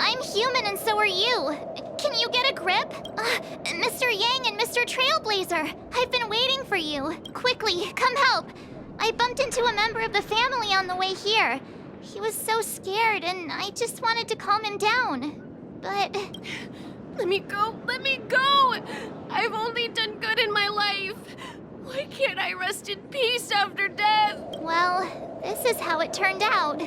I'm human and so are you. Can you get a grip? Mr. Yang and Mr. Trailblazer, I've been waiting for you. Quickly, come help. I bumped into a member of the family on the way here. He was so scared and I just wanted to calm him down. But... Let me go! Let me go! I've only done good in my life. Why can't I rest in peace after death? well, this is how it turned out.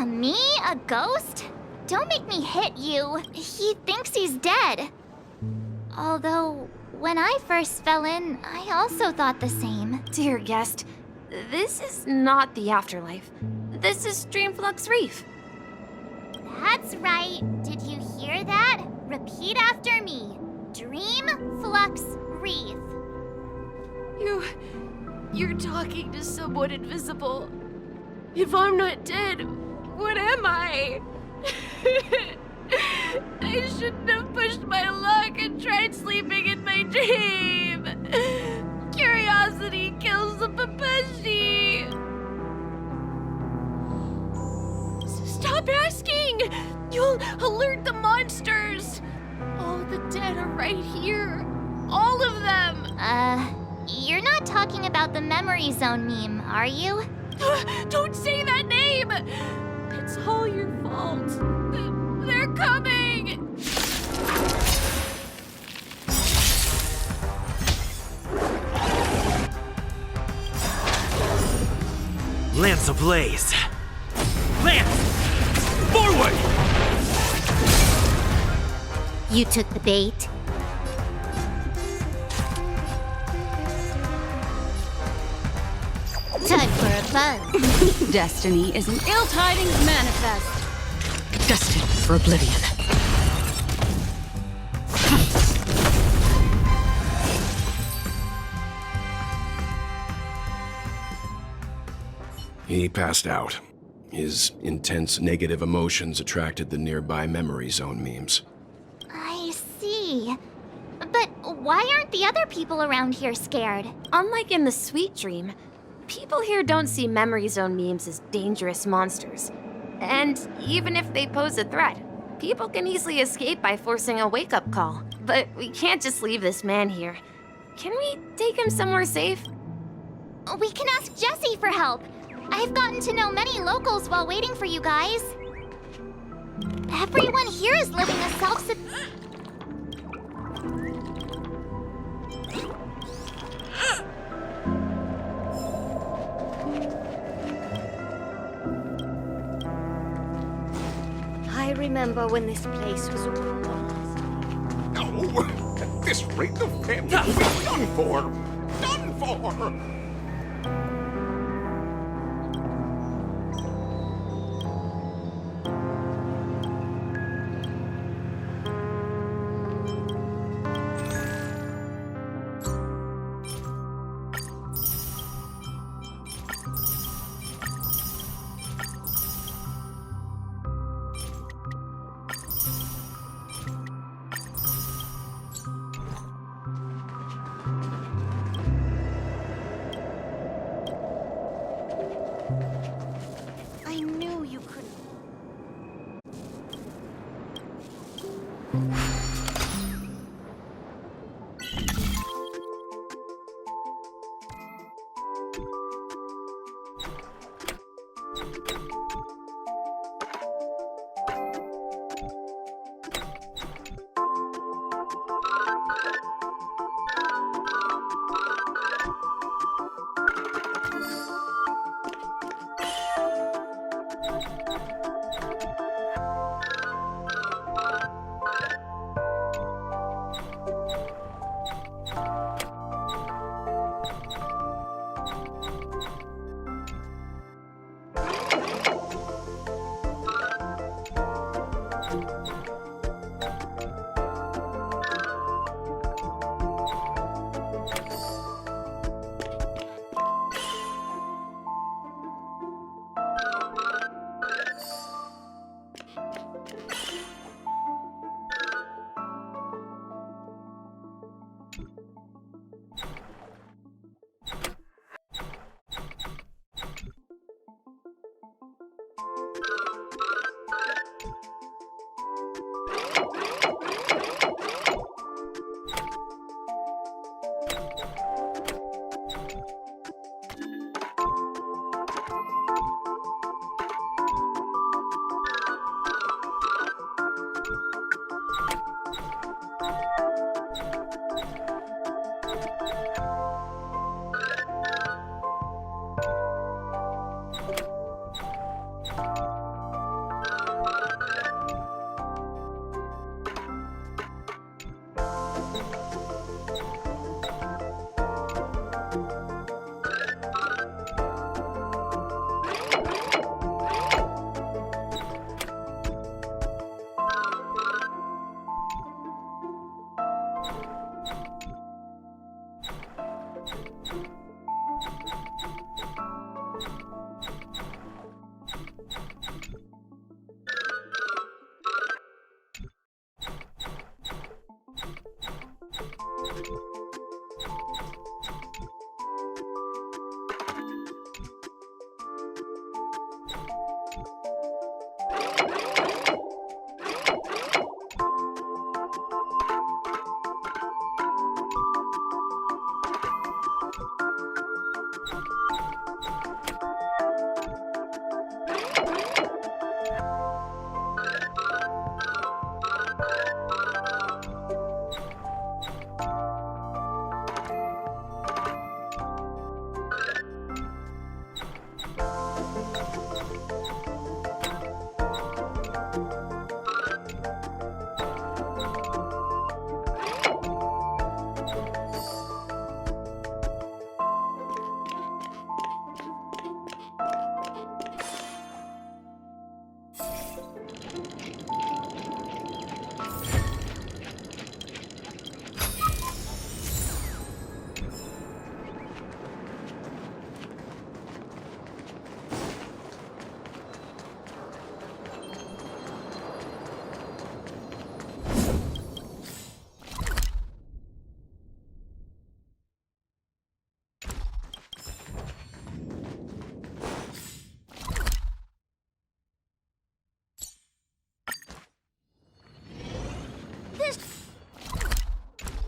Me? A ghost? Don't make me hit you. He thinks he's dead. Although, when I first fell in, I also thought the same. Dear guest, this is not the afterlife. This is DREAMFLUX REEF. That's right. Did you hear that? Repeat after me. DREAMFLUX REEF. You're talking to someone invisible. If I'm not dead, what am I? I shouldn't have pushed my luck and tried sleeping in my dream. Curiosity kills the Papeshi. Stop asking! You'll alert the monsters. All the dead are right here. All of them. You're not talking about the memory zone meme, are you? Don't say that name! It's all your fault. They're coming! Lance ablaze! Lance! Forward! You took the bait. Time for a buzz. Destiny is an ill tidings manifest. Destined for oblivion. He passed out. His intense negative emotions attracted the nearby memory zone memes. I see. But why aren't the other people around here scared? Unlike in the Sweet Dream, people here don't see memory zone memes as dangerous monsters. And even if they pose a threat, people can easily escape by forcing a wake-up call. But we can't just leave this man here. Can we take him somewhere safe? We can ask Jessie for help. I've gotten to know many locals while waiting for you guys. Everyone here is living a I remember when this place was all one. No! At this rate, the family will be done for! Done for!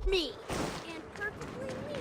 Me. And perfectly me.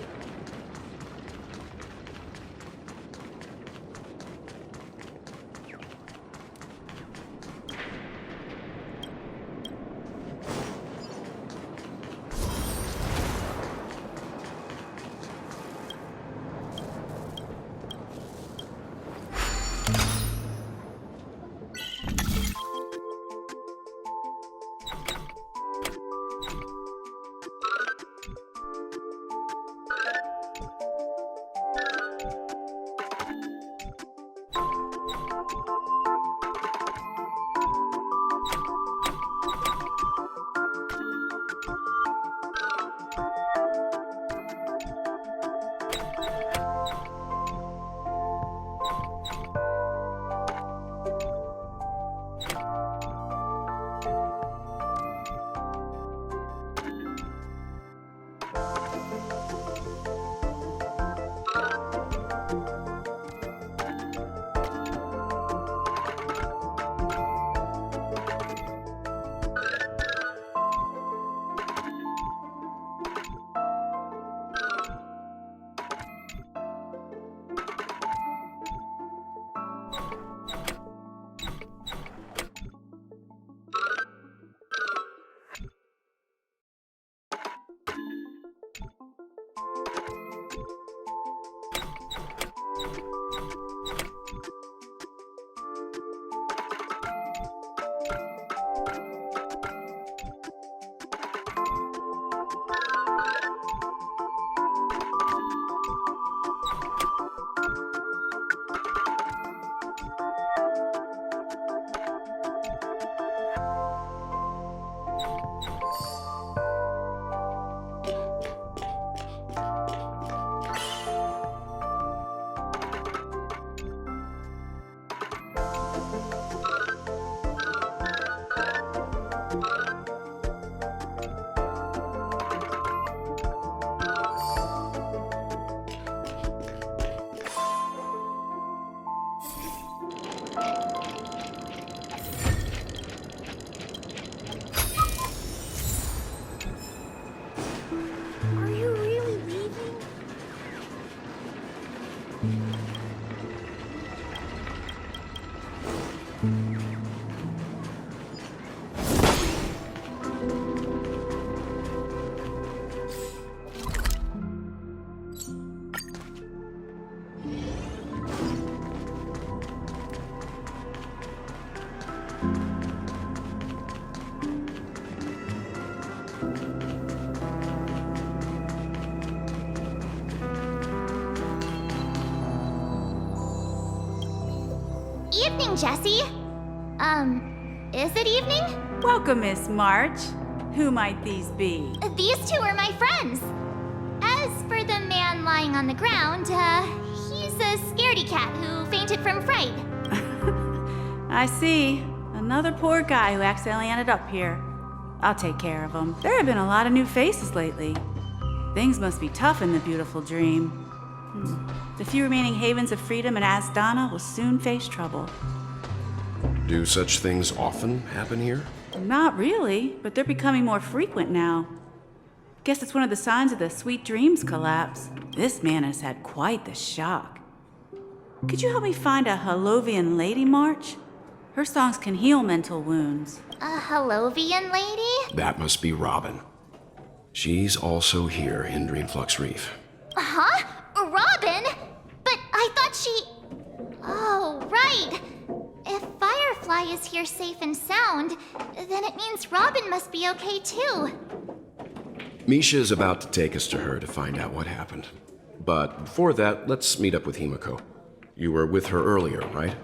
Evening, Jessie. Is it evening? Welcome, Miss March. Who might these be? These two are my friends. As for the man lying on the ground, he's a scaredy cat who fainted from fright. I see. Another poor guy who accidentally ended up here. I'll take care of him. There have been a lot of new faces lately. Things must be tough in the beautiful dream. The few remaining havens of freedom in Asdana will soon face trouble. Do such things often happen here? Not really, but they're becoming more frequent now. Guess it's one of the signs of the Sweet Dreams collapse. This man has had quite the shock. Could you help me find a Halovian lady march? Her songs can heal mental wounds. A Halovian lady? That must be Robin. She's also here in DREAMFLUX Reef. Huh? Robin? But I thought she... Oh, right. If Firefly is here safe and sound, then it means Robin must be okay too. Misha is about to take us to her to find out what happened. But before that, let's meet up with Himiko. You were with her earlier, right?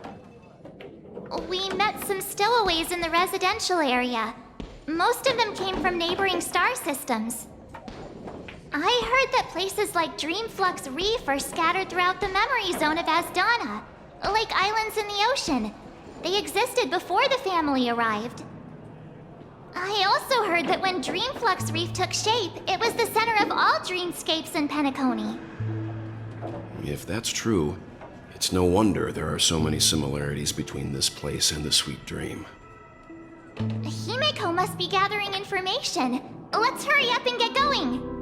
We met some stowaways in the residential area. Most of them came from neighboring star systems. I heard that places like DREAMFLUX Reef are scattered throughout the memory zone of Asdana, like islands in the ocean. They existed before the family arrived. I also heard that when DREAMFLUX Reef took shape, it was the center of all dreamscapes in Penacony. If that's true, it's no wonder there are so many similarities between this place and the Sweet Dream. Himiko must be gathering information. Let's hurry up and get going.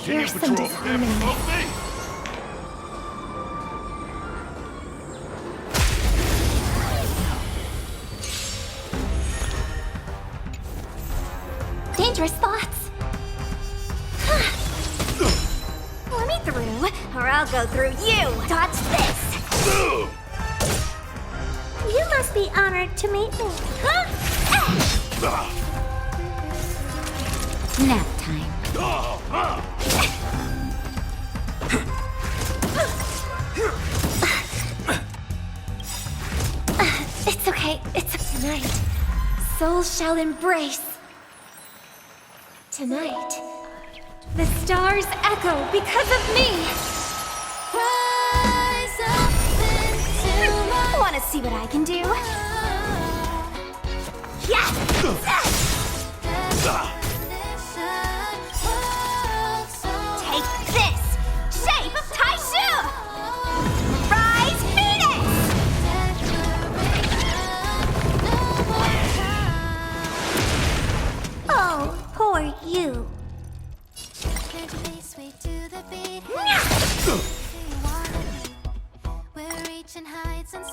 Here's some disharmony. Dangerous thoughts. Let me through, or I'll go through you. Dodge this. You must be honored to meet me. Nap time. It's okay. It's tonight. Souls shall embrace. Tonight, the stars echo because of me. Want to see what I can do? Yes! Take this! Shape of Taishu! Rise, Phoenix! Oh, poor you.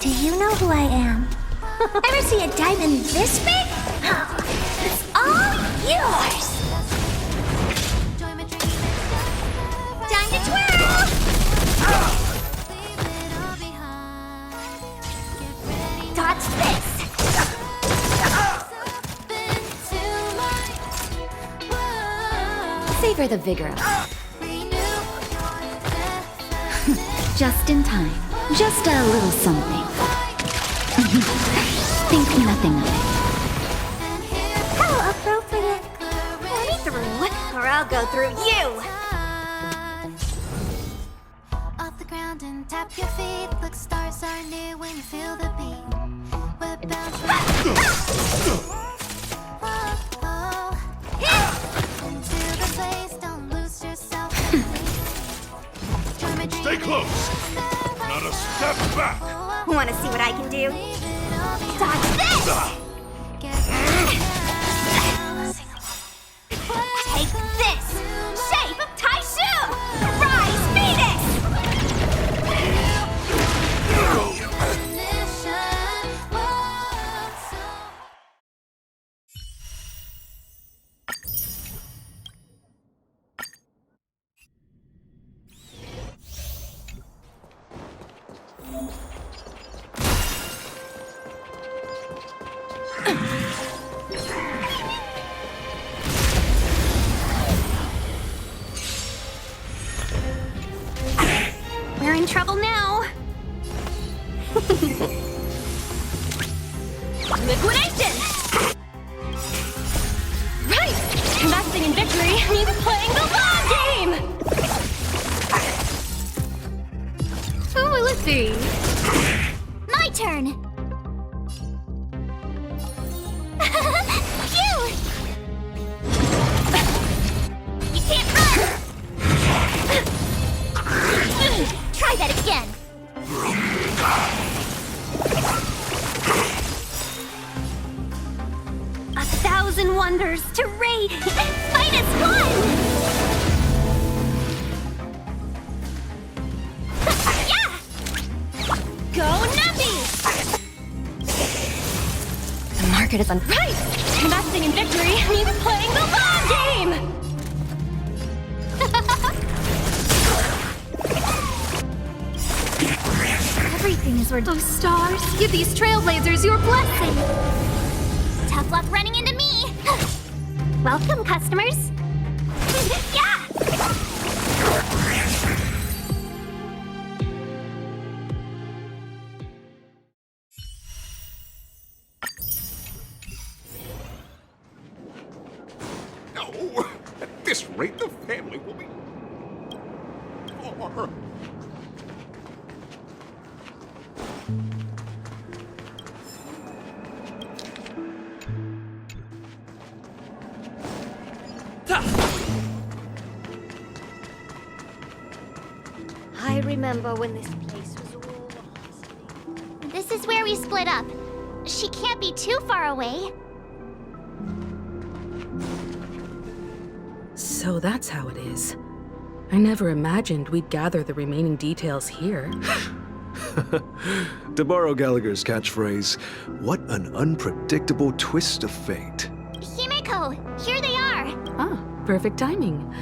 Do you know who I am? Ever see a diamond this big? It's all yours! Time to twirl! Dodge this! Savor the vigor of it. Just in time. Just a little something. Think nothing of it. How appropriate. Let me through, or I'll go through you! Off the ground and tap your feet. Look, stars are near when you feel the beat. We're bound into the place. Don't lose yourself. Stay close. Not a step back. Want to see what I can do? Dodge this! Take this! Shape of Taishu! Rise, Phoenix! in victory means playing the long game! Who will it be? My turn! You! You can't run! Try that again! 1,000 wonders to rate! -1! Yeah! Go Nuppy! The market is on right! Investing in victory means playing the long game! Everything is Oh, stars, give these trailblazers your blessing! tough luck running into me! Welcome, customers! Yeah! No! At this rate, the family will be... Or... I remember when this place was all... This is where we split up. She can't be too far away. So that's how it is. I never imagined we'd gather the remaining details here. To borrow Gallagher's catchphrase, what an unpredictable twist of fate. Himeko, here they are. Ah, perfect timing.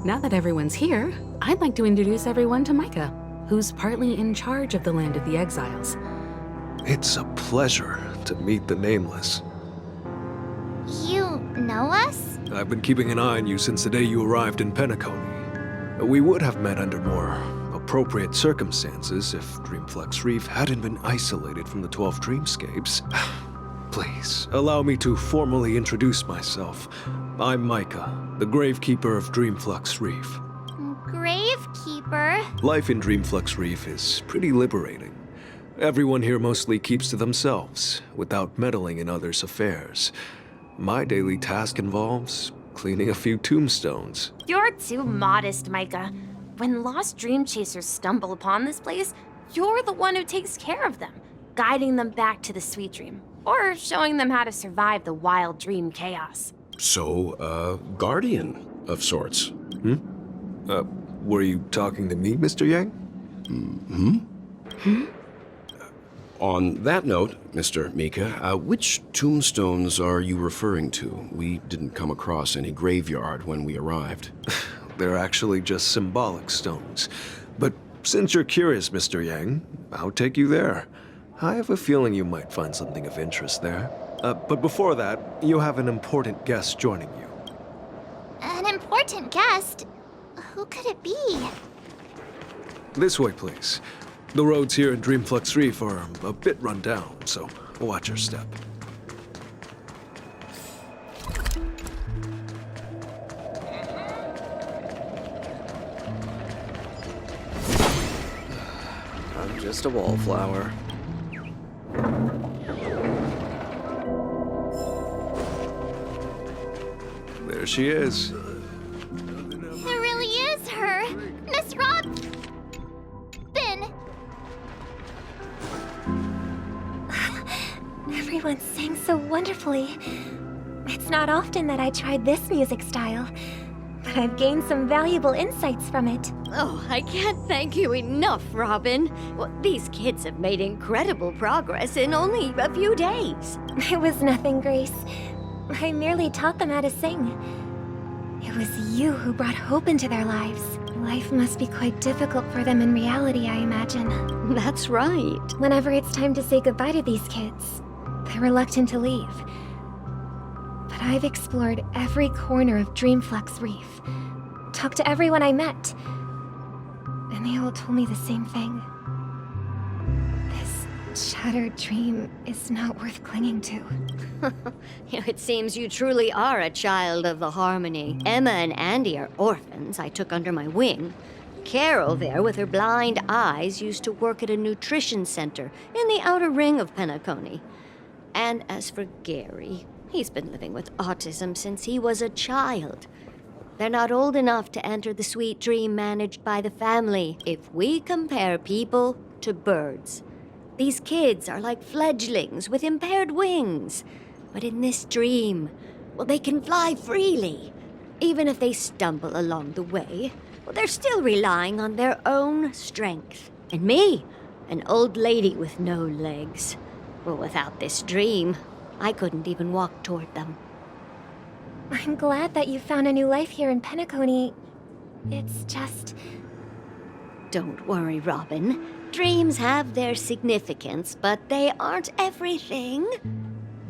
Now that everyone's here, I'd like to introduce everyone to Micah, who's partly in charge of the Land of the Exiles. It's a pleasure to meet the Nameless. You know us? I've been keeping an eye on you since the day you arrived in Penacony. We would have met under more appropriate circumstances if DREAMFLUX REEF hadn't been isolated from the 12 Dreamscapes. Please, allow me to formally introduce myself. I'm Micah, the Gravekeeper of DREAMFLUX REEF. Gravekeeper? Life in DREAMFLUX REEF is pretty liberating. Everyone here mostly keeps to themselves, without meddling in others' affairs. My daily task involves cleaning a few tombstones. You're too modest, Micah. When lost dream chasers stumble upon this place, you're the one who takes care of them, guiding them back to the sweet dream, or showing them how to survive the wild dream chaos. So, guardian of sorts. Were you talking to me, Mr. Yang? On that note, Mr. Mika, which tombstones are you referring to? We didn't come across any graveyard when we arrived. They're actually just symbolic stones. But since you're curious, Mr. Yang, I'll take you there. I have a feeling you might find something of interest there. But before that, you have an important guest joining you. An important guest? Who could it be? This way, please. The roads here in DREAMFLUX REEF are a bit run down, so watch your step. I'm just a wallflower. There she is. It really is her! Miss Robin! Everyone sings so wonderfully. It's not often that I tried this music style, but I've gained some valuable insights from it. Oh, I can't thank you enough, Robin. Well, these kids have made incredible progress in only a few days. It was nothing, Grace. I merely taught them how to sing. It was you who brought hope into their lives. Life must be quite difficult for them in reality, I imagine. That's right. Whenever it's time to say goodbye to these kids, they're reluctant to leave. But I've explored every corner of DREAMFLUX REEF, talked to everyone I met, and they all told me the same thing. This shattered dream is not worth clinging to. It seems you truly are a child of the Harmony. Emma and Andy are orphans I took under my wing. Carol there, with her blind eyes, used to work at a nutrition center in the outer ring of Penacony. And as for Gary, he's been living with autism since he was a child. They're not old enough to enter the sweet dream managed by the family. If we compare people to birds, these kids are like fledglings with impaired wings. But in this dream, well, they can fly freely. Even if they stumble along the way, well, they're still relying on their own strength. And me, an old lady with no legs. Well, without this dream, I couldn't even walk toward them. I'm glad that you found a new life here in Penacony. It's just... Don't worry, Robin. Dreams have their significance, but they aren't everything.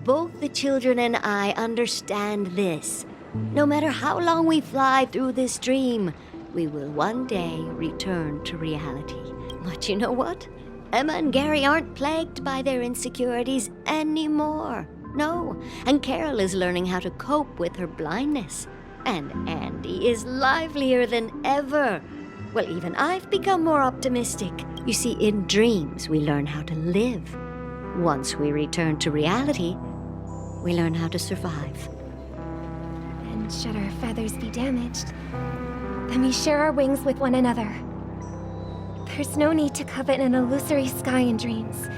Both the children and I understand this. No matter how long we fly through this dream, we will one day return to reality. But you know what? Emma and Gary aren't plagued by their insecurities anymore. No, and Carol is learning how to cope with her blindness. And Andy is livelier than ever. Well, even I've become more optimistic. You see, in dreams, we learn how to live. Once we return to reality, we learn how to survive. And should our feathers be damaged, then we share our wings with one another. There's no need to covet an illusory sky in dreams,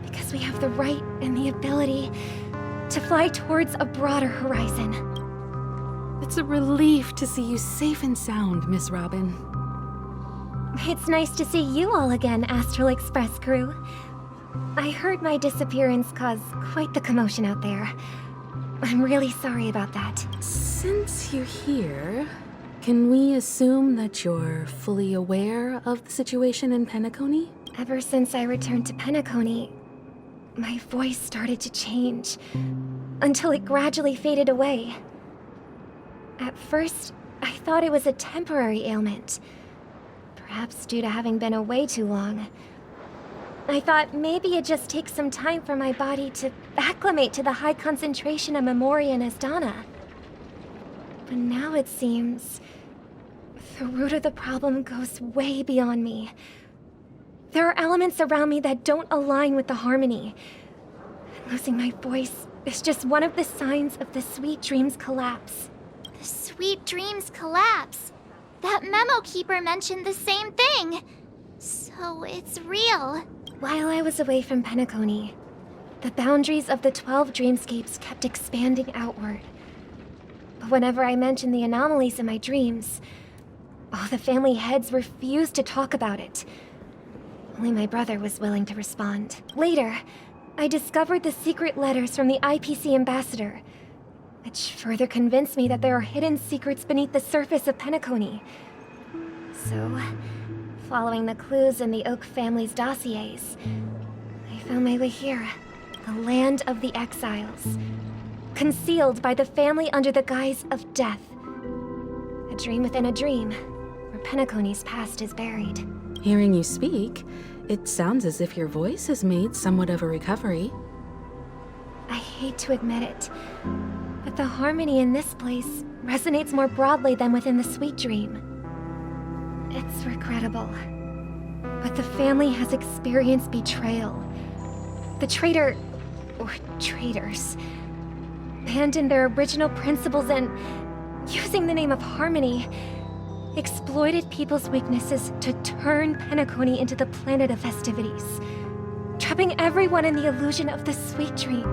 because we have the right and the ability to fly towards a broader horizon. It's a relief to see you safe and sound, Miss Robin. It's nice to see you all again, Astral Express crew. I heard my disappearance caused quite the commotion out there. I'm really sorry about that. Since you're here, can we assume that you're fully aware of the situation in Penacony? Ever since I returned to Penacony, my voice started to change, until it gradually faded away. At first, I thought it was a temporary ailment, perhaps due to having been away too long. I thought maybe it just takes some time for my body to acclimate to the high concentration of Memoria and Asdana. But now it seems the root of the problem goes way beyond me. There are elements around me that don't align with the Harmony. Losing my voice is just one of the signs of the Sweet Dreams collapse. The Sweet Dreams collapse. That memo keeper mentioned the same thing. So it's real. While I was away from Penacony, the boundaries of the 12 dreamscapes kept expanding outward. But whenever I mentioned the anomalies in my dreams, all the family heads refused to talk about it. Only my brother was willing to respond. Later, I discovered the secret letters from the IPC ambassador, which further convinced me that there are hidden secrets beneath the surface of Penacony. So, following the clues in the Oak family's dossiers, I found my way here, the land of the exiles, concealed by the family under the guise of death. A dream within a dream, where Penacony's past is buried. Hearing you speak, it sounds as if your voice has made somewhat of a recovery. I hate to admit it, but the harmony in this place resonates more broadly than within the Sweet Dream. It's regrettable, but the family has experienced betrayal. The traitor, or traitors, abandoned their original principles and, using the name of Harmony, exploited people's weaknesses to turn Penacony into the planet of festivities, trapping everyone in the illusion of the Sweet Dream.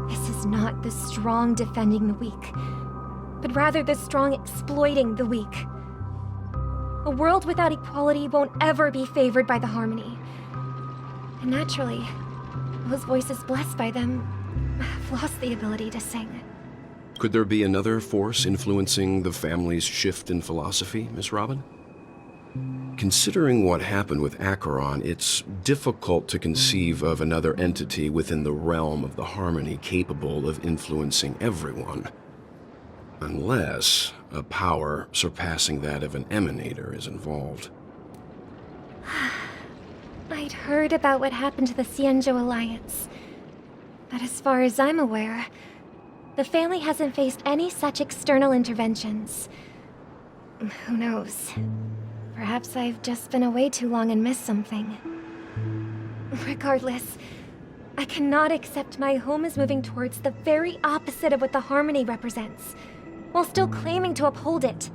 This is not the strong defending the weak, but rather the strong exploiting the weak. A world without equality won't ever be favored by the Harmony. And naturally, those voices blessed by them have lost the ability to sing. Could there be another force influencing the family's shift in philosophy, Miss Robin? Considering what happened with Acheron, it's difficult to conceive of another entity within the realm of the Harmony capable of influencing everyone. Unless a power surpassing that of an emanator is involved. I'd heard about what happened to the Xianzhou Alliance. But as far as I'm aware, the family hasn't faced any such external interventions. Who knows? Perhaps I've just been away too long and missed something. Regardless, I cannot accept my home is moving towards the very opposite of what the Harmony represents, while still claiming to uphold it.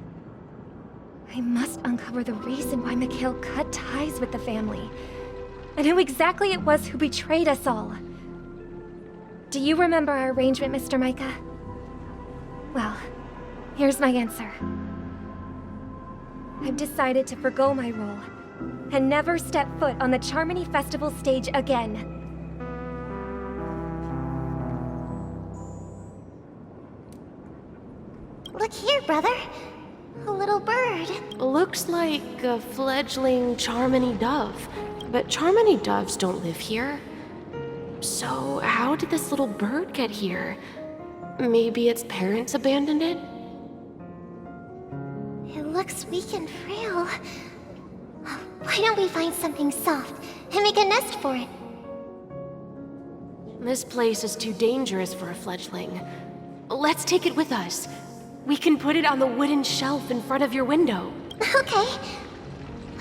I must uncover the reason why Mikhail cut ties with the family, and who exactly it was who betrayed us all. Do you remember our arrangement, Mr. Micah? Well, here's my answer. I've decided to forgo my role, and never step foot on the Charmony Festival stage again. Look here, brother. A little bird. Looks like a fledgling Charmony dove. But Charmony doves don't live here. So how did this little bird get here? Maybe its parents abandoned it? It looks weak and frail. Why don't we find something soft and make a nest for it? This place is too dangerous for a fledgling. Let's take it with us. We can put it on the wooden shelf in front of your window. Okay.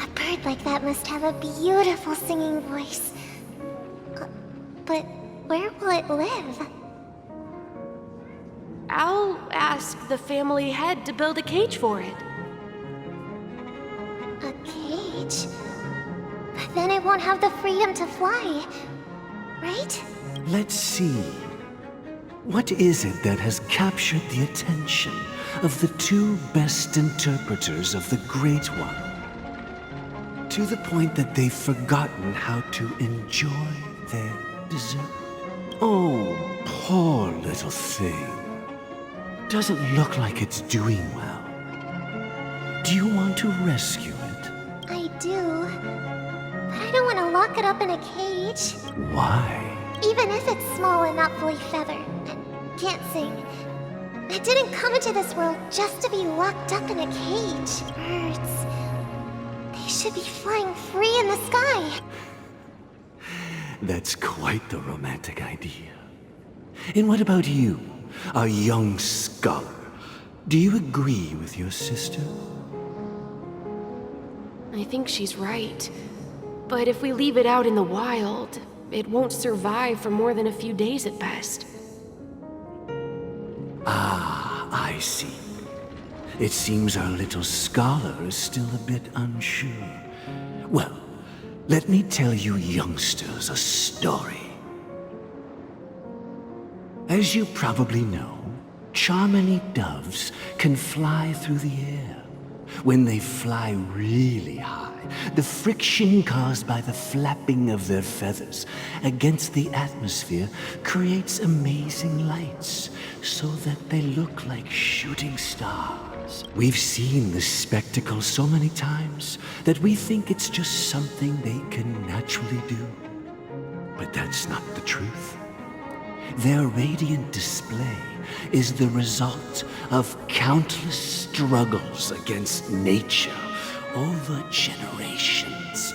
A bird like that must have a beautiful singing voice. But where will it live? I'll ask the family head to build a cage for it. A cage? But then it won't have the freedom to fly, right? Let's see. What is it that has captured the attention of the two best interpreters of the Great One? To the point that they've forgotten how to enjoy their dessert. Oh, poor little thing. Doesn't look like it's doing well. Do you want to rescue it? I do. But I don't want to lock it up in a cage. Why? Even if it's small and not fully feathered and can't sing. It didn't come into this world just to be locked up in a cage. Birds. They should be flying free in the sky. That's quite the romantic idea. And what about you, a young scholar? Do you agree with your sister? I think she's right. But if we leave it out in the wild, it won't survive for more than a few days at best. Ah, I see. It seems our little scholar is still a bit unsure. Well, let me tell you youngsters a story. As you probably know, Charmony doves can fly through the air. When they fly really high, the friction caused by the flapping of their feathers against the atmosphere creates amazing lights, so that they look like shooting stars. We've seen this spectacle so many times that we think it's just something they can naturally do. But that's not the truth. Their radiant display is the result of countless struggles against nature over generations.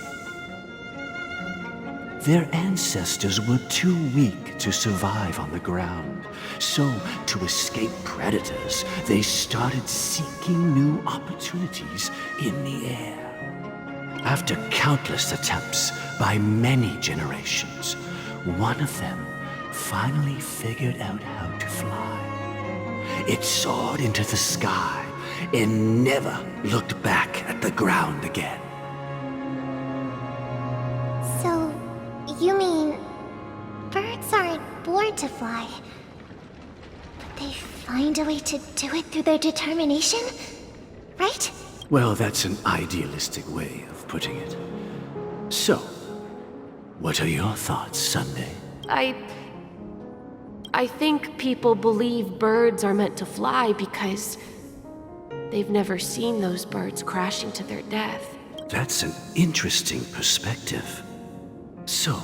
Their ancestors were too weak to survive on the ground, so to escape predators, they started seeking new opportunities in the air. After countless attempts by many generations, one of them finally figured out how to fly. It soared into the sky and never looked back at the ground again. So, you mean birds aren't born to fly, but they find a way to do it through their determination, right? Well, that's an idealistic way of putting it. So, what are your thoughts, Sunday? I think people believe birds are meant to fly because they've never seen those birds crashing to their death. That's an interesting perspective. So,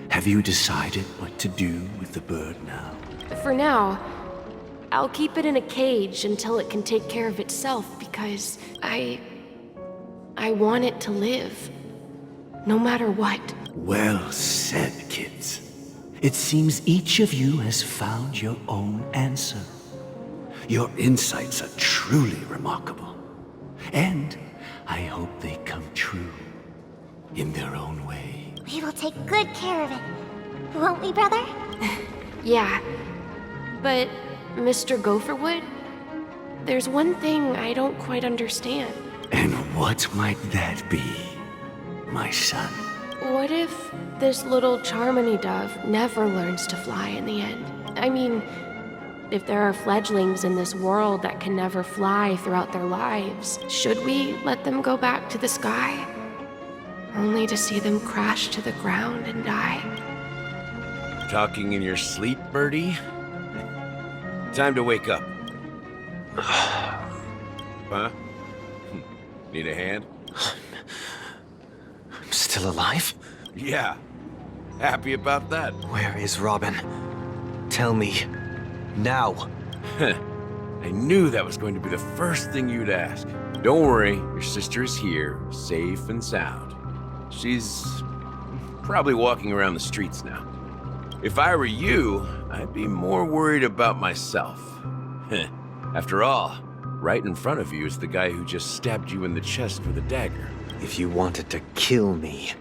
have you decided what to do with the bird now? For now, I'll keep it in a cage until it can take care of itself because I want it to live. no matter what. Well said, kids. It seems each of you has found your own answer. Your insights are truly remarkable. And I hope they come true in their own way. We will take good care of it. Won't we, brother? Yeah, but Mr. Gopherwood, there's one thing I don't quite understand. And what might that be, my son? What if this little Charmony dove never learns to fly in the end? I mean, if there are fledglings in this world that can never fly throughout their lives, should we let them go back to the sky? Only to see them crash to the ground and die? Talking in your sleep, Birdie? Time to wake up. Huh? Need a hand? I'm still alive? Yeah. Happy about that. Where is Robin? Tell me. Now. I knew that was going to be the first thing you'd ask. Don't worry, your sister is here, safe and sound. She's probably walking around the streets now. If I were you, I'd be more worried about myself. After all, right in front of you is the guy who just stabbed you in the chest with a dagger. If you wanted to kill me,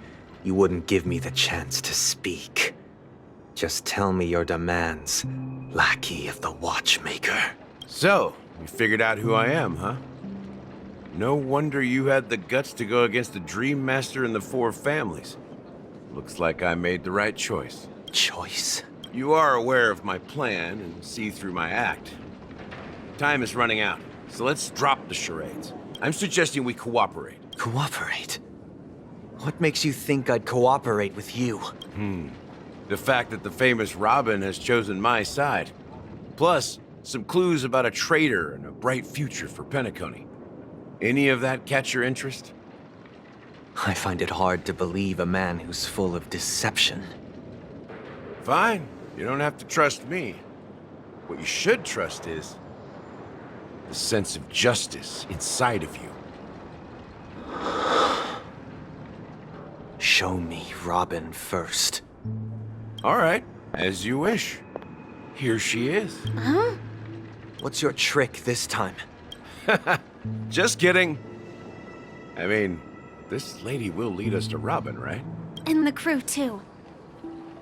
you wouldn't give me the chance to speak. Just tell me your demands, lackey of the Watchmaker. So, you figured out who I am, huh? No wonder you had the guts to go against the Dream Master and the Four Families. Looks like I made the right choice. Choice? You are aware of my plan and see through my act. Time is running out, so let's drop the charades. I'm suggesting we cooperate. Cooperate? What makes you think I'd cooperate with you? The fact that the famous Robin has chosen my side. Plus, some clues about a traitor and a bright future for Penacony. Any of that catch your interest? I find it hard to believe a man who's full of deception. Fine, you don't have to trust me. What you should trust is the sense of justice inside of you. Show me Robin first. All right, as you wish. Here she is. Huh? What's your trick this time? Just kidding. I mean, this lady will lead us to Robin, right? And the crew, too.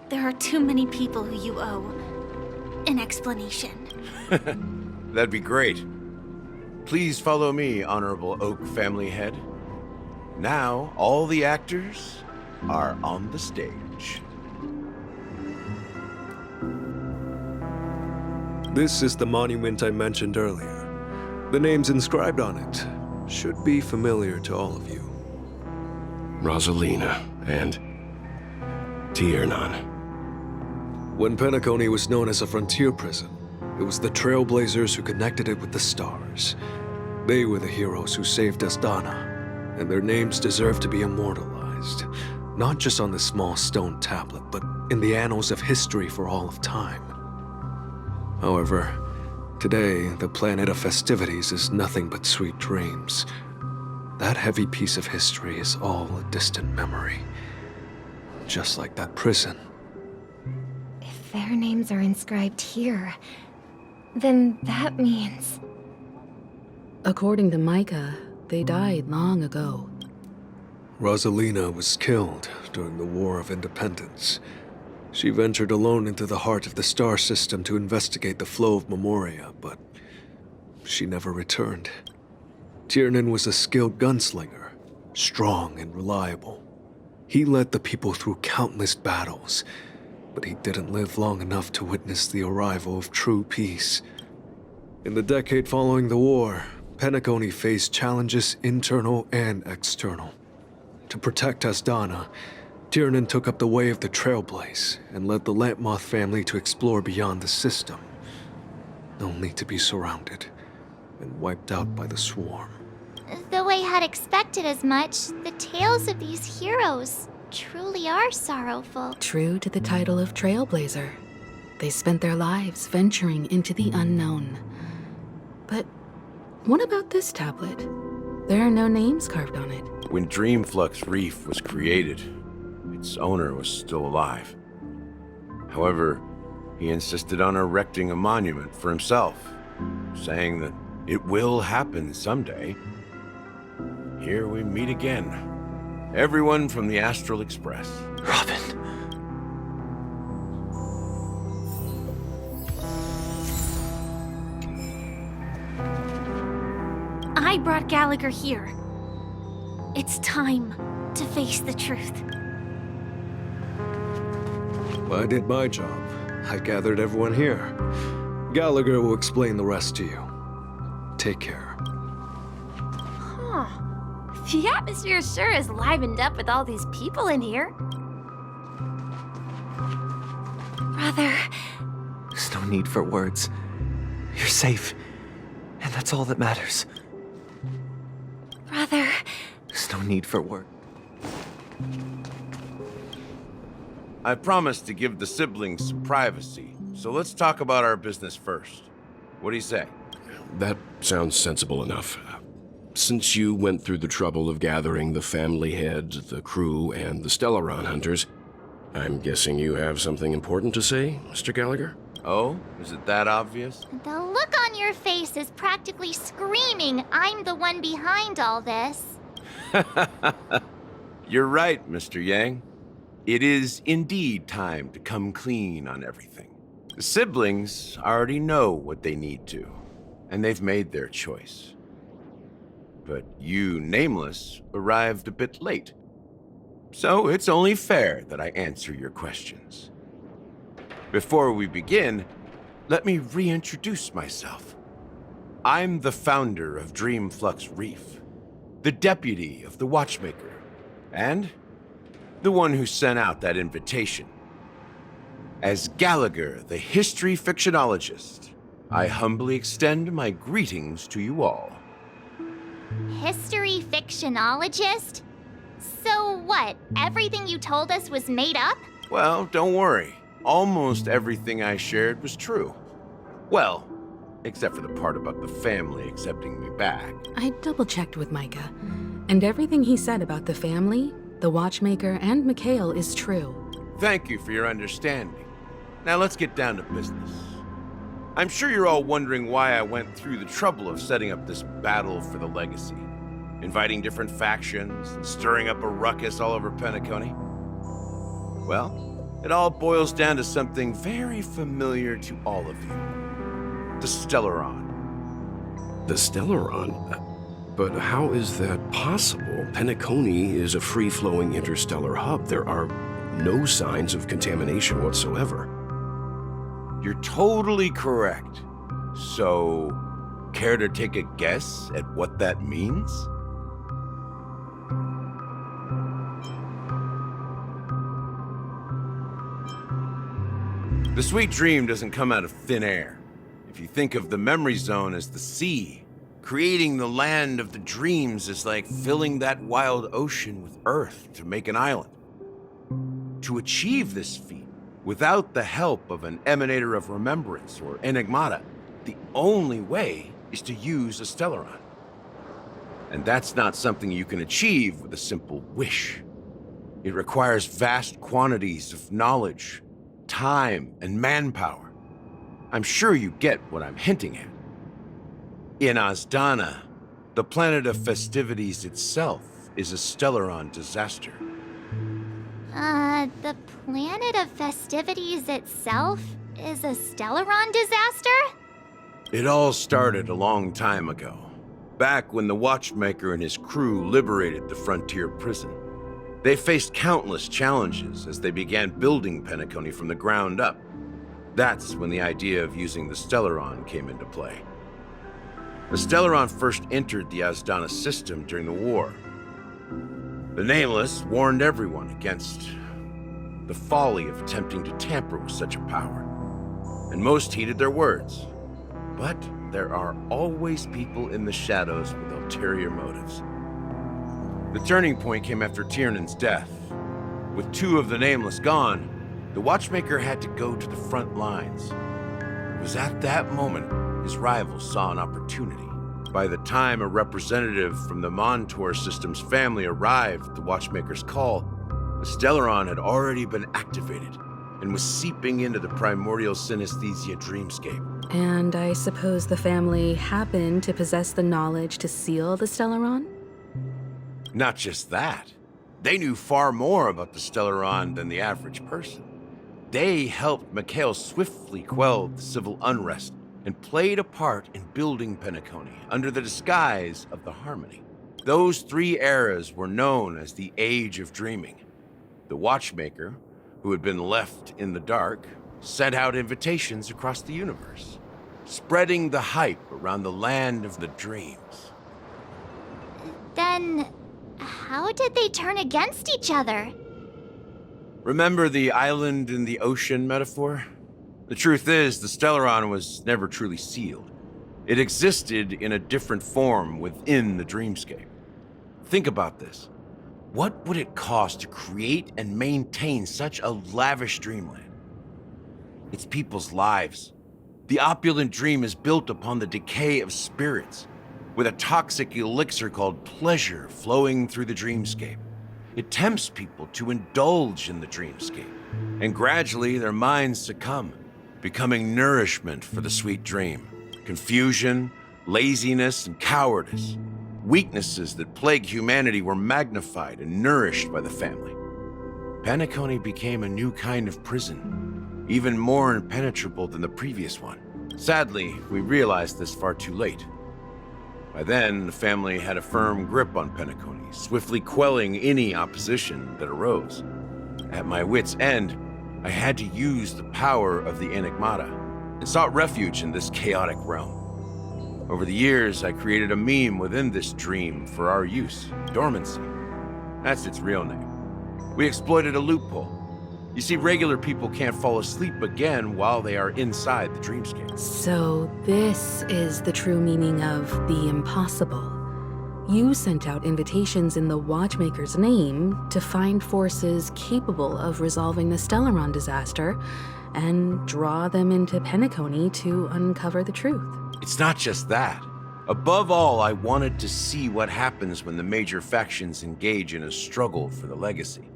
There are too many people who you owe an explanation. That'd be great. Please follow me, Honorable Oak Family Head. Now, all the actors are on the stage. This is the monument I mentioned earlier. The names inscribed on it should be familiar to all of you. Rosalina and Tiernan. When Penacony was known as a frontier prison, it was the Trailblazers who connected it with the stars. They were the heroes who saved Asdana, and their names deserve to be immortalized, not just on this small stone tablet, but in the annals of history for all of time. However, today, the planet of festivities is nothing but sweet dreams. That heavy piece of history is all a distant memory, just like that prison. If their names are inscribed here, then that means... According to Micah, they died long ago. Rosalina was killed during the War of Independence. She ventured alone into the heart of the star system to investigate the flow of Memoria, but she never returned. Tiernan was a skilled gunslinger, strong and reliable. He led the people through countless battles, but he didn't live long enough to witness the arrival of true peace. In the decade following the war, Penacony faced challenges internal and external. To protect Asdana, Tiernan took up the way of the Trailblaze and led the Lampmoth family to explore beyond the system, only to be surrounded and wiped out by the swarm. Though I had expected as much, the tales of these heroes truly are sorrowful. True to the title of Trailblazer, they spent their lives venturing into the unknown. But what about this tablet? There are no names carved on it. When DREAMFLUX REEF was created, its owner was still alive. However, he insisted on erecting a monument for himself, saying that it will happen someday. Here we meet again. Everyone from the Astral Express. Robin. I brought Gallagher here. It's time to face the truth. I did my job. I gathered everyone here. Gallagher will explain the rest to you. Take care. Huh. The atmosphere sure is livened up with all these people in here. Brother. There's no need for words. You're safe, and that's all that matters. Brother. There's no need for words. I promised to give the siblings some privacy, so let's talk about our business first. What do you say? That sounds sensible enough. Since you went through the trouble of gathering the family head, the crew, and the Stellaron hunters, I'm guessing you have something important to say, Mr. Gallagher? Oh? Is it that obvious? The look on your face is practically screaming I'm the one behind all this. You're right, Mr. Yang. It is indeed time to come clean on everything. The siblings already know what they need to, and they've made their choice. But you, Nameless, arrived a bit late. So it's only fair that I answer your questions. Before we begin, let me reintroduce myself. I'm the founder of DREAMFLUX REEF, the deputy of the Watchmaker, and the one who sent out that invitation. As Gallagher, the history fictionologist, I humbly extend my greetings to you all. History fictionologist? So what, everything you told us was made up? Well, don't worry. Almost everything I shared was true. Well, except for the part about the family accepting me back. I double-checked with Micah, and everything he said about the family, the Watchmaker, and Mikhail is true. Thank you for your understanding. Now let's get down to business. I'm sure you're all wondering why I went through the trouble of setting up this battle for the legacy, inviting different factions, and stirring up a ruckus all over Penacony. Well, it all boils down to something very familiar to all of you. The Stellaron. The Stellaron? But how is that possible? Penacony is a free-flowing interstellar hub. There are no signs of contamination whatsoever. You're totally correct. So, care to take a guess at what that means? The sweet dream doesn't come out of thin air. If you think of the memory zone as the sea, creating the land of the dreams is like filling that wild ocean with earth to make an island. To achieve this feat, without the help of an emanator of remembrance or enigmata, the only way is to use a Stellaron. And that's not something you can achieve with a simple wish. It requires vast quantities of knowledge, time, and manpower. I'm sure you get what I'm hinting at. In Azdana, the planet of festivities itself is a Stellaron disaster. The planet of festivities itself is a Stellaron disaster? It all started a long time ago, back when the Watchmaker and his crew liberated the frontier prison. They faced countless challenges as they began building Penacony from the ground up. That's when the idea of using the Stellaron came into play. The Stellaron first entered the Azdana system during the war. The Nameless warned everyone against the folly of attempting to tamper with such a power, and most heeded their words. But there are always people in the shadows with ulterior motives. The turning point came after Tiernan's death. With two of the Nameless gone, the Watchmaker had to go to the front lines. It was at that moment his rivals saw an opportunity. by the time a representative from the Montour Systems family arrived at the Watchmaker's call, the Stellaron had already been activated and was seeping into the primordial synesthesia dreamscape. And I suppose the family happened to possess the knowledge to seal the Stellaron? Not just that. They knew far more about the Stellaron than the average person. They helped Mikhail swiftly quell the civil unrest and played a part in building Penacony under the disguise of the Harmony. Those 3 eras were known as the Age of Dreaming. The Watchmaker, who had been left in the dark, sent out invitations across the universe, spreading the hype around the land of the dreams. Then, how did they turn against each other? Remember the island in the ocean metaphor? The truth is, the Stellaron was never truly sealed. It existed in a different form within the dreamscape. Think about this. What would it cost to create and maintain such a lavish dreamland? It's people's lives. The opulent dream is built upon the decay of spirits, with a toxic elixir called pleasure flowing through the dreamscape. It tempts people to indulge in the dreamscape, and gradually their minds succumb, becoming nourishment for the sweet dream. Confusion, laziness, and cowardice, weaknesses that plague humanity, were magnified and nourished by the family. Penacony became a new kind of prison, even more impenetrable than the previous one. Sadly, we realized this far too late. By then, the family had a firm grip on Penacony, swiftly quelling any opposition that arose. At my wit's end, I had to use the power of the Enigmata and sought refuge in this chaotic realm. Over the years, I created a meme within this dream for our use, Dormancy. That's its real name. We exploited a loophole. You see, regular people can't fall asleep again while they are inside the dreamscape. So this is the true meaning of the impossible. You sent out invitations in the Watchmaker's name to find forces capable of resolving the Stellaron disaster and draw them into Penacony to uncover the truth. It's not just that. Above all, I wanted to see what happens when the major factions engage in a struggle for the legacy.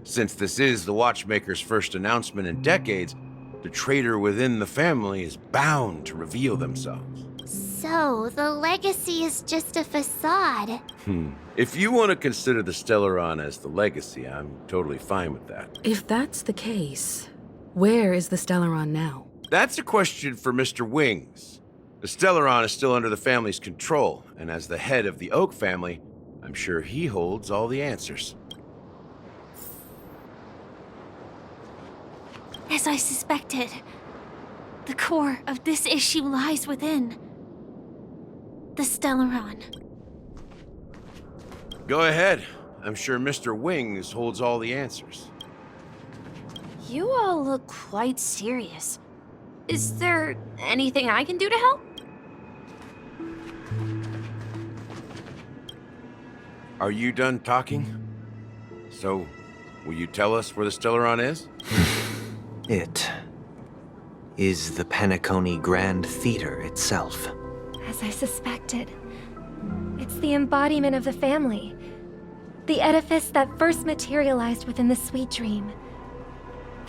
Since this is the Watchmaker's first announcement in decades, the traitor within the family is bound to reveal themselves. So, the legacy is just a facade. If you want to consider the Stellaron as the legacy, I'm totally fine with that. If that's the case, where is the Stellaron now? That's a question for Mr. Wings. The Stellaron is still under the family's control, and as the head of the Oak family, I'm sure he holds all the answers. As I suspected, the core of this issue lies within the Stellaron. Go ahead. I'm sure Mr. Wings holds all the answers. You all look quite serious. Is there anything I can do to help? Are you done talking? So, will you tell us where the Stellaron is? It is the Penacony Grand Theater itself. As I suspected, it's the embodiment of the family. The edifice that first materialized within the Sweet Dream.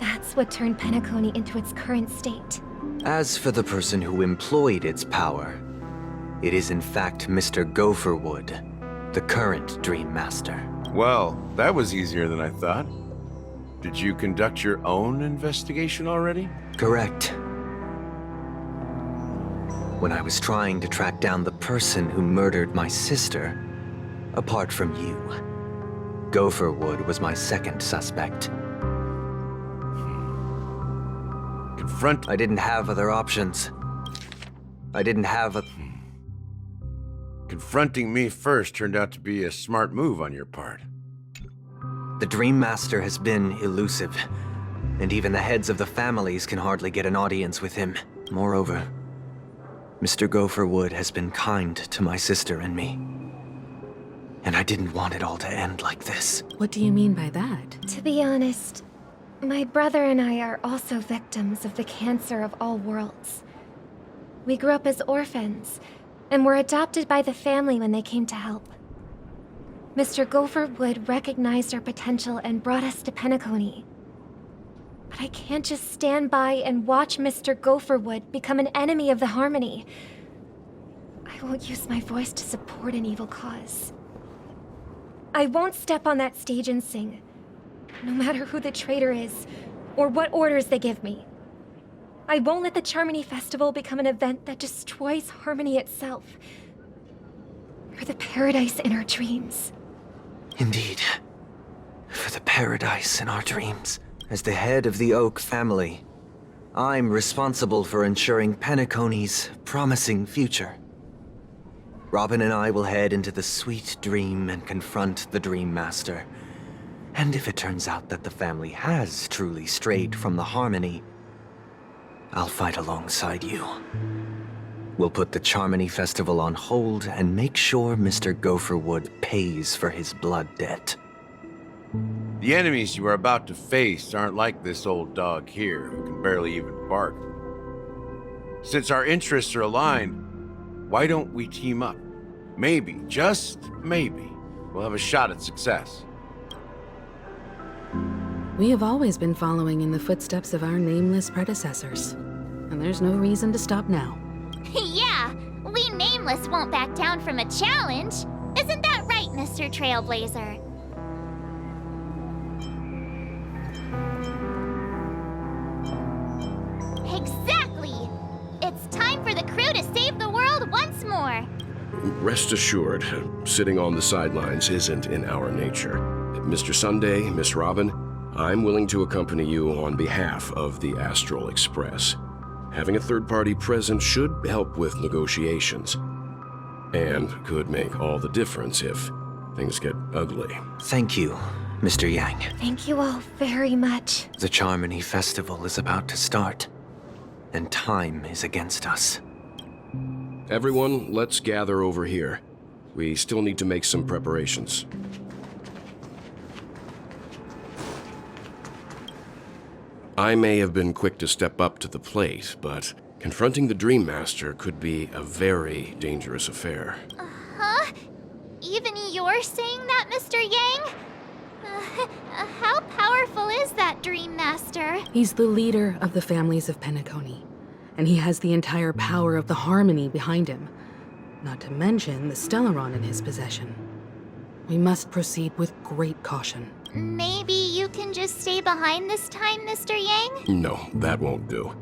That's what turned Penacony into its current state. As for the person who employed its power, it is in fact Mr. Gopherwood, the current Dream Master. Well, that was easier than I thought. Did you conduct your own investigation already? Correct. When I was trying to track down the person who murdered my sister, apart from you, Gopherwood was my second suspect. I didn't have other options. I didn't have a... Confronting me first turned out to be a smart move on your part. The Dream Master has been elusive, and even the heads of the families can hardly get an audience with him. Moreover, Mr. Gopherwood has been kind to my sister and me. And I didn't want it all to end like this. What do you mean by that? To be honest, my brother and I are also victims of the cancer of all worlds. We grew up as orphans, and were adopted by the family when they came to help. Mr. Gopher Wood recognized our potential and brought us to Penacony. But I can't just stand by and watch Mr. Gopher Wood become an enemy of the Harmony. I won't use my voice to support an evil cause. I won't step on that stage and sing, no matter who the traitor is, or what orders they give me. I won't let the Charmony Festival become an event that destroys Harmony itself, or the paradise in our dreams. Indeed. For the paradise in our dreams. As the head of the Oak family, I'm responsible for ensuring Penacony's promising future. Robin and I will head into the Sweet Dream and confront the Dream Master. And if it turns out that the family has truly strayed from the Harmony, I'll fight alongside you. We'll put the Charmony Festival on hold and make sure Mr. Gopherwood pays for his blood debt. The enemies you are about to face aren't like this old dog here, who can barely even bark. Since our interests are aligned, why don't we team up? Maybe, just maybe, we'll have a shot at success. We have always been following in the footsteps of our nameless predecessors, and there's no reason to stop now. Yeah, we Nameless won't back down from a challenge. Isn't that right, Mr. Trailblazer? Exactly! It's time for the crew to save the world once more! Rest assured, sitting on the sidelines isn't in our nature. Mr. Sunday, Miss Robin, I'm willing to accompany you on behalf of the Astral Express. Having a third party present should help with negotiations, and could make all the difference if things get ugly. Thank you, Mr. Yang. Thank you all very much. The Charmony Festival is about to start, and time is against us. Everyone, let's gather over here. We still need to make some preparations. I may have been quick to step up to the plate, but confronting the Dream Master could be a very dangerous affair. Huh? Even you're saying that, Mr. Yang? How powerful is that Dream Master? He's the leader of the families of Penacony, and he has the entire power of the Harmony behind him, not to mention the Stellaron in his possession. We must proceed with great caution. Maybe you can just stay behind this time, Mr. Yang? No, that won't do.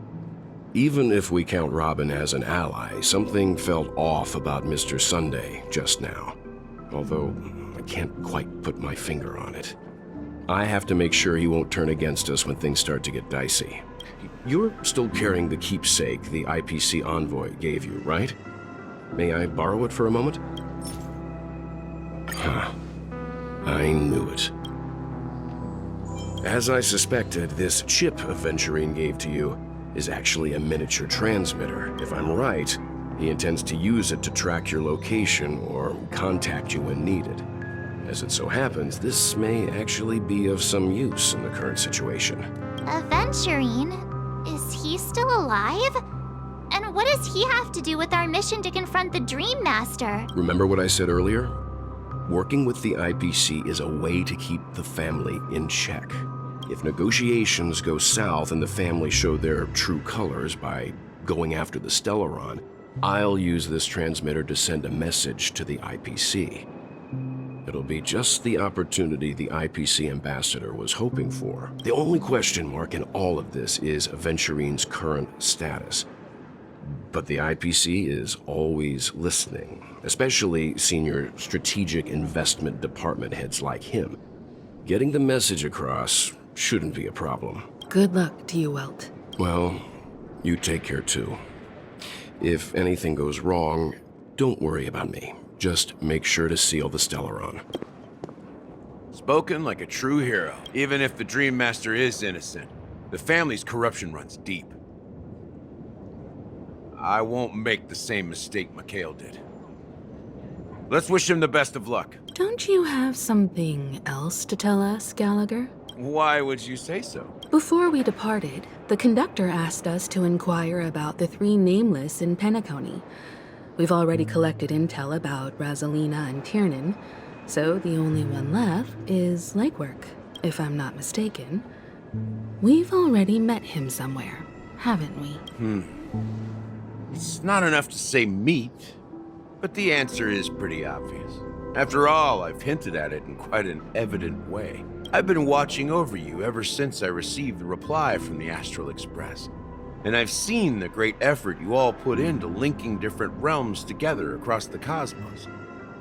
Even if we count Robin as an ally, something felt off about Mr. Sunday just now. Although, I can't quite put my finger on it. I have to make sure he won't turn against us when things start to get dicey. You're still carrying the keepsake the IPC envoy gave you, right? May I borrow it for a moment? Huh. I knew it. As I suspected, this chip Aventurine gave to you is actually a miniature transmitter. If I'm right, he intends to use it to track your location or contact you when needed. As it so happens, this may actually be of some use in the current situation. Aventurine? Is he still alive? And what does he have to do with our mission to confront the Dream Master? Remember what I said earlier? Working with the IPC is a way to keep the family in check. If negotiations go south and the family show their true colors by going after the Stellaron, I'll use this transmitter to send a message to the IPC. It'll be just the opportunity the IPC ambassador was hoping for. The only question mark in all of this is Aventurine's current status. But the IPC is always listening, especially senior strategic investment department heads like him. Getting the message across shouldn't be a problem. Good luck to you, Welt. Well, you take care too. If anything goes wrong, don't worry about me. Just make sure to seal the Stellaron. Spoken like a true hero. Even if the Dream Master is innocent, the family's corruption runs deep. I won't make the same mistake Mikhail did. Let's wish him the best of luck. Don't you have something else to tell us, Gallagher? Why would you say so? Before we departed, the conductor asked us to inquire about the three Nameless in Penacony. We've already collected intel about Rosalina and Tiernan, so the only one left is Legwork, if I'm not mistaken. We've already met him somewhere, haven't we? It's not enough to say meet, but the answer is pretty obvious. After all, I've hinted at it in quite an evident way. I've been watching over you ever since I received the reply from the Astral Express. And I've seen the great effort you all put into linking different realms together across the cosmos.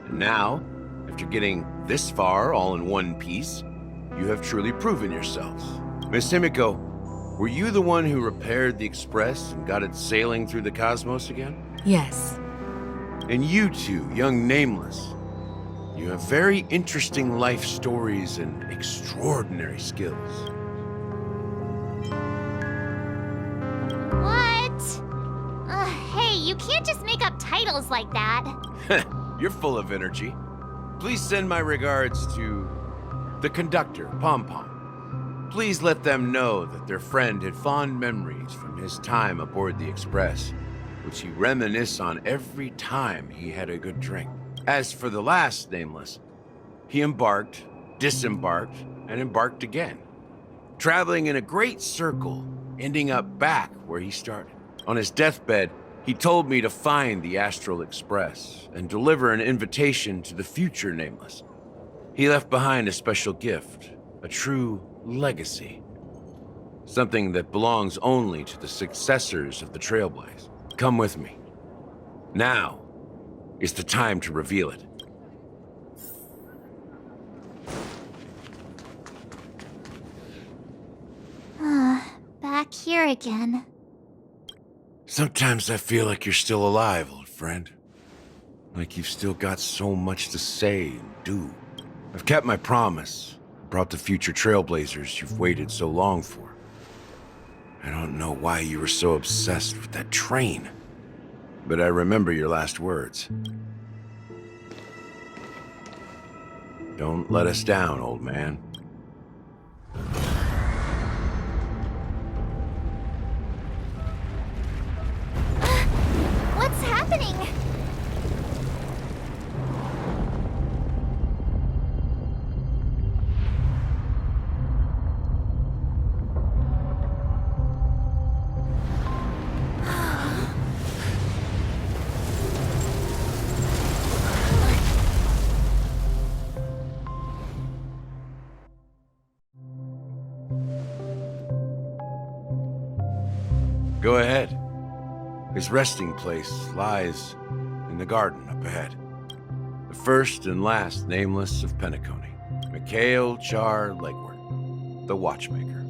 And now, after getting this far all in one piece, you have truly proven yourselves. Miss Himiko, were you the one who repaired the Express and got it sailing through the cosmos again? Yes. And you two, young Nameless, you have very interesting life stories and extraordinary skills. What? Hey, you can't just make up titles like that. You're full of energy. Please send my regards to the conductor, Pom Pom. Please let them know that their friend had fond memories from his time aboard the Express, which he reminisced on every time he had a good drink. As for the last Nameless, he embarked, disembarked, and embarked again, traveling in a great circle, ending up back where he started. On his deathbed, he told me to find the Astral Express and deliver an invitation to the future Nameless. He left behind a special gift, a true legacy. Something that belongs only to the successors of the Trailblaze. Come with me. Now is the time to reveal it. Back here again. Sometimes I feel like you're still alive, old friend. Like you've still got so much to say and do. I've kept my promise. Brought the future Trailblazers you've waited so long for. I don't know why you were so obsessed with that train, but I remember your last words. Don't let us down, old man. What's happening? Go ahead. His resting place lies in the garden up ahead. The first and last Nameless of Penacony, Mikhail Char Legwork, the Watchmaker.